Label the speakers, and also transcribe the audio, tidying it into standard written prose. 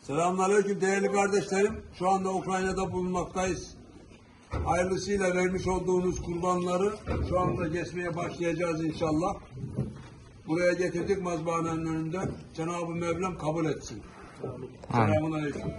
Speaker 1: Selamünaleyküm değerli kardeşlerim. Şu anda Ukrayna'da bulunmaktayız. Hayırlısıyla vermiş olduğunuz kurbanları şu anda kesmeye başlayacağız inşallah. Buraya getirdik mazbahanın önünde. Cenab-ı Mevlam kabul etsin. Selamünaleyküm.